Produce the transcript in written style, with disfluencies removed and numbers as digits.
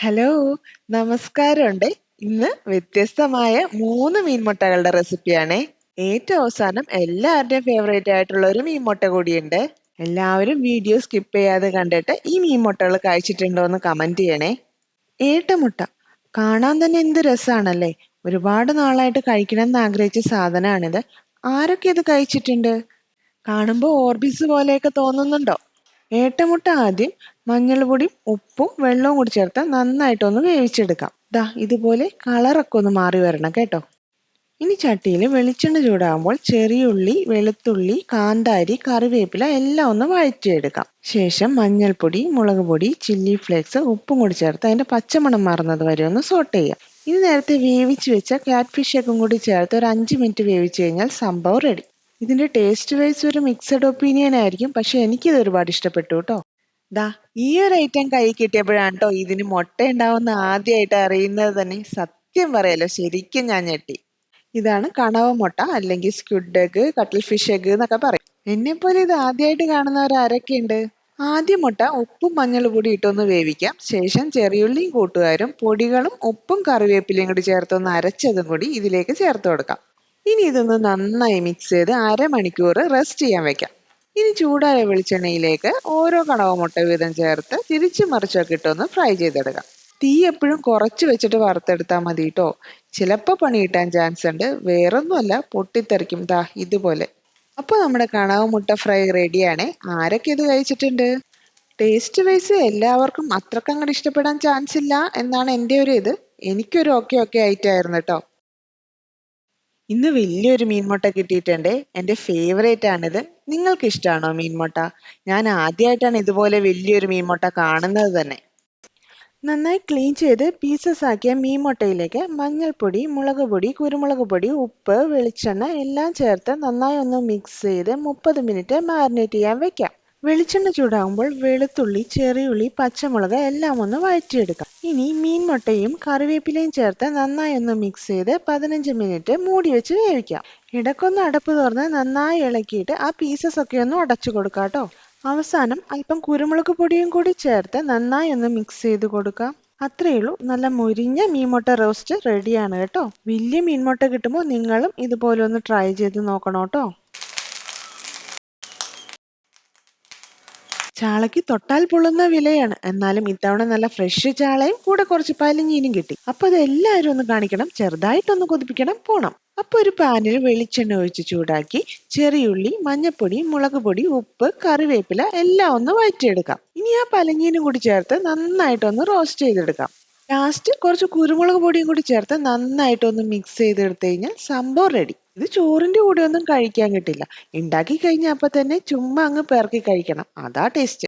Hello, നമസ്കാരമുണ്ട്. ഇന്ന് വ്യത്യസ്തമായ 3 മീൻമുട്ടകളുടെ റെസിപ്പിയാണേ. ഏറ്റവും അവസാനം എല്ലാവരുടെയും ഫേവറേറ്റ് ആയിട്ടുള്ള ഒരു മീൻമുട്ട കൂടിയുണ്ട്. എല്ലാവരും വീഡിയോ സ്കിപ്പ് ചെയ്യാതെ കണ്ടിട്ട് ഈ മീൻമുട്ടകൾ കഴിച്ചിട്ടുണ്ടോ എന്ന് കമന്റ് ചെയ്യണേ. ഏട്ടമുട്ട കാണാൻ തന്നെ എന്ത് രസാണല്ലേ. ഒരുപാട് നാളായിട്ട് കഴിക്കണമെന്ന് ആഗ്രഹിച്ച സാധനമാണിത്. ആരൊക്കെ ഇത് കഴിച്ചിട്ടുണ്ട്? കാണുമ്പോൾ ഓർബിസ് പോലെയൊക്കെ തോന്നുന്നുണ്ടോ? ഏട്ടമുട്ട ആദ്യം മഞ്ഞൾപ്പൊടിയും ഉപ്പും വെള്ളവും കൂടി ചേർത്ത് നന്നായിട്ടൊന്ന് വേവിച്ചെടുക്കാം. ദാ ഇതുപോലെ കളറൊക്കെ ഒന്ന് മാറി വരണം കേട്ടോ. ഇനി ചട്ടിയിൽ വെളിച്ചെണ്ണ ചൂടാകുമ്പോൾ ചെറിയ ഉള്ളി, വെളുത്തുള്ളി, കാന്താരി, കറിവേപ്പില എല്ലാം ഒന്ന് വഴറ്റിയെടുക്കാം. ശേഷം മഞ്ഞൾപ്പൊടി, മുളക് പൊടി, ചില്ലി ഫ്ലേക്സ്, ഉപ്പും കൂടി ചേർത്ത് അതിന്റെ പച്ചമണം മാറുന്നത് വരെ ഒന്ന് സോട്ട് ചെയ്യാം. ഇനി നേരത്തെ വേവിച്ച് വെച്ച ക്യാറ്റ് ഫിഷൊക്കെ കൂടി ചേർത്ത് ഒരു 5 മിനിറ്റ് വേവിച്ച് കഴിഞ്ഞാൽ സംഭവം റെഡി. ഇതിന്റെ ടേസ്റ്റ് വൈസ് ഒരു മിക്സഡ് ഒപ്പീനിയൻ ആയിരിക്കും, പക്ഷെ എനിക്കിത് ഒരുപാട് ഇഷ്ടപ്പെട്ടു കേട്ടോ. ദാ ഈ ഒരു ഐറ്റം കൈ കിട്ടിയപ്പോഴാണ് കേട്ടോ ഇതിന് മുട്ട ഉണ്ടാവുന്ന ആദ്യമായിട്ട് അറിയുന്നത് തന്നെ. സത്യം പറയാലോ, ശരിക്കും ഞാൻ ഞെട്ടി. ഇതാണ് കണവ മുട്ട, അല്ലെങ്കിൽ സ്ക്വിഡ് എഗ്, കട്ടിൽ ഫിഷ് എഗ് എന്നൊക്കെ പറയും. എന്നെ പോലെ ഇത് ആദ്യമായിട്ട് കാണുന്നവർ ആരൊക്കെയുണ്ട്? ആദ്യം മുട്ട ഉപ്പും മഞ്ഞൾപ്പൊടി ഇട്ടൊന്ന് വേവിക്കാം. ശേഷം ചെറിയുള്ളിയും കൂട്ടുകാരും പൊടികളും ഉപ്പും കറിവേപ്പിലയും കൂടി ചേർത്തൊന്ന് അരച്ചതും കൂടി ഇതിലേക്ക് ചേർത്ത് കൊടുക്കാം. ഇനി ഇതൊന്ന് നന്നായി മിക്സ് ചെയ്ത് അരമണിക്കൂർ റെസ്റ്റ് ചെയ്യാൻ വെക്കാം. ഇനി ചൂടായ വെളിച്ചെണ്ണയിലേക്ക് ഓരോ കണവ മുട്ട വീതം ചേർത്ത് തിരിച്ചു മറിച്ചൊക്കെ ഇട്ടൊന്ന് ഫ്രൈ ചെയ്തെടുക്കാം. തീ എപ്പോഴും കുറച്ച് വെച്ചിട്ട് വറുത്തെടുത്താൽ മതി കേട്ടോ. ചിലപ്പോൾ പണി കിട്ടാൻ ചാൻസ് ഉണ്ട്. വേറൊന്നുമല്ല, പൊട്ടിത്തെറിക്കും. ദാ ഇതുപോലെ. അപ്പോൾ നമ്മുടെ കണവ മുട്ട ഫ്രൈ റെഡിയാണേ. ആരൊക്കെ ഇത് കഴിച്ചിട്ടുണ്ട്? ടേസ്റ്റ് വൈസ് എല്ലാവർക്കും അത്രക്കങ്ങോട്ട് ഇഷ്ടപ്പെടാൻ ചാൻസ് ഇല്ല എന്നാണ് എൻ്റെ ഒരു ഇത്. എനിക്കൊരു ഓക്കെ ആയിട്ടായിരുന്നു കേട്ടോ. ഇന്ന് വലിയൊരു മീൻമുട്ട കിട്ടിയിട്ടുണ്ട്. എൻ്റെ ഫേവറേറ്റ് ആണിത്. നിങ്ങൾക്ക് ഇഷ്ടമാണോ മീൻമുട്ട? ഞാൻ ആദ്യമായിട്ടാണ് ഇതുപോലെ വലിയൊരു മീൻമുട്ട കാണുന്നത് തന്നെ. നന്നായി ക്ലീൻ ചെയ്ത് പീസസ് ആക്കിയ മീൻമുട്ടയിലേക്ക് മഞ്ഞൾപ്പൊടി, മുളക് പൊടി, കുരുമുളക് പൊടി, ഉപ്പ്, വെളിച്ചെണ്ണ എല്ലാം ചേർത്ത് നന്നായി ഒന്ന് മിക്സ് ചെയ്ത് 30 മിനിറ്റ് മാരിനേറ്റ് ചെയ്യാൻ വെക്കാം. വെളിച്ചെണ്ണ ചൂടാകുമ്പോൾ വെളുത്തുള്ളി, ചെറിയുള്ളി, പച്ചമുളക് എല്ലാം ഒന്ന് വഴറ്റിയെടുക്കാം. ഇനി മീൻമുട്ടയും കറിവേപ്പിലയും ചേർത്ത് നന്നായി ഒന്ന് മിക്സ് ചെയ്ത് 15 മിനിറ്റ് മൂടി വെച്ച് വേവിക്കാം. ഇടയ്ക്കൊന്ന് അടപ്പ് തുറന്ന് നന്നായി ഇളക്കിയിട്ട് ആ പീസസ് ഒക്കെ ഒന്ന് ഉടച്ചു കൊടുക്കാം കേട്ടോ. അവസാനം അല്പം കുരുമുളക് പൊടിയും കൂടി ചേർത്ത് നന്നായി ഒന്ന് മിക്സ് ചെയ്ത് കൊടുക്കാം. അത്രയേ ഉള്ളൂ, നല്ല മുരിഞ്ഞ മീൻമുട്ട റോസ്റ്റ് റെഡിയാണ് കേട്ടോ. വലിയ മീൻമുട്ട കിട്ടുമ്പോൾ നിങ്ങളും ഇതുപോലെ ഒന്ന് ട്രൈ ചെയ്ത് നോക്കണം കേട്ടോ. ചാളയ്ക്ക് തൊട്ടാൽ പൊള്ളുന്ന വിലയാണ്. എന്നാലും ഇത്തവണ നല്ല ഫ്രഷ് ചാളയും കൂടെ കുറച്ച് പലിഞ്ഞീനും കിട്ടി. അപ്പൊ അത് എല്ലാവരും ഒന്ന് കാണിക്കണം, ചെറുതായിട്ടൊന്ന് കൊതിപ്പിക്കണം പോണം. അപ്പൊ ഒരു പാനിൽ വെളിച്ചെണ്ണ ഒഴിച്ച് ചൂടാക്കി ചെറിയുള്ളി, മഞ്ഞപ്പൊടി, മുളക് പൊടി, ഉപ്പ്, കറിവേപ്പില എല്ലാം ഒന്ന് വഴറ്റിയെടുക്കാം. ഇനി ആ പലഞ്ഞീനും കൂടി ചേർത്ത് നന്നായിട്ടൊന്ന് റോസ്റ്റ് ചെയ്തെടുക്കാം. ലാസ്റ്റ് കുറച്ച് കുരുമുളക് പൊടിയും കൂടി ചേർത്ത് നന്നായിട്ടൊന്ന് മിക്സ് ചെയ്തെടുത്തു കഴിഞ്ഞാൽ സംഭവം റെഡി. ഇത് ചോറിന്റെ കൂടെ ഒന്നും കഴിക്കാൻ കിട്ടില്ല. ഉണ്ടാക്കി കഴിഞ്ഞാൽ അപ്പൊ തന്നെ ചുമ്മാ അങ്ങ് പെറക്കി കഴിക്കണം. അതാ ടേസ്റ്റ്.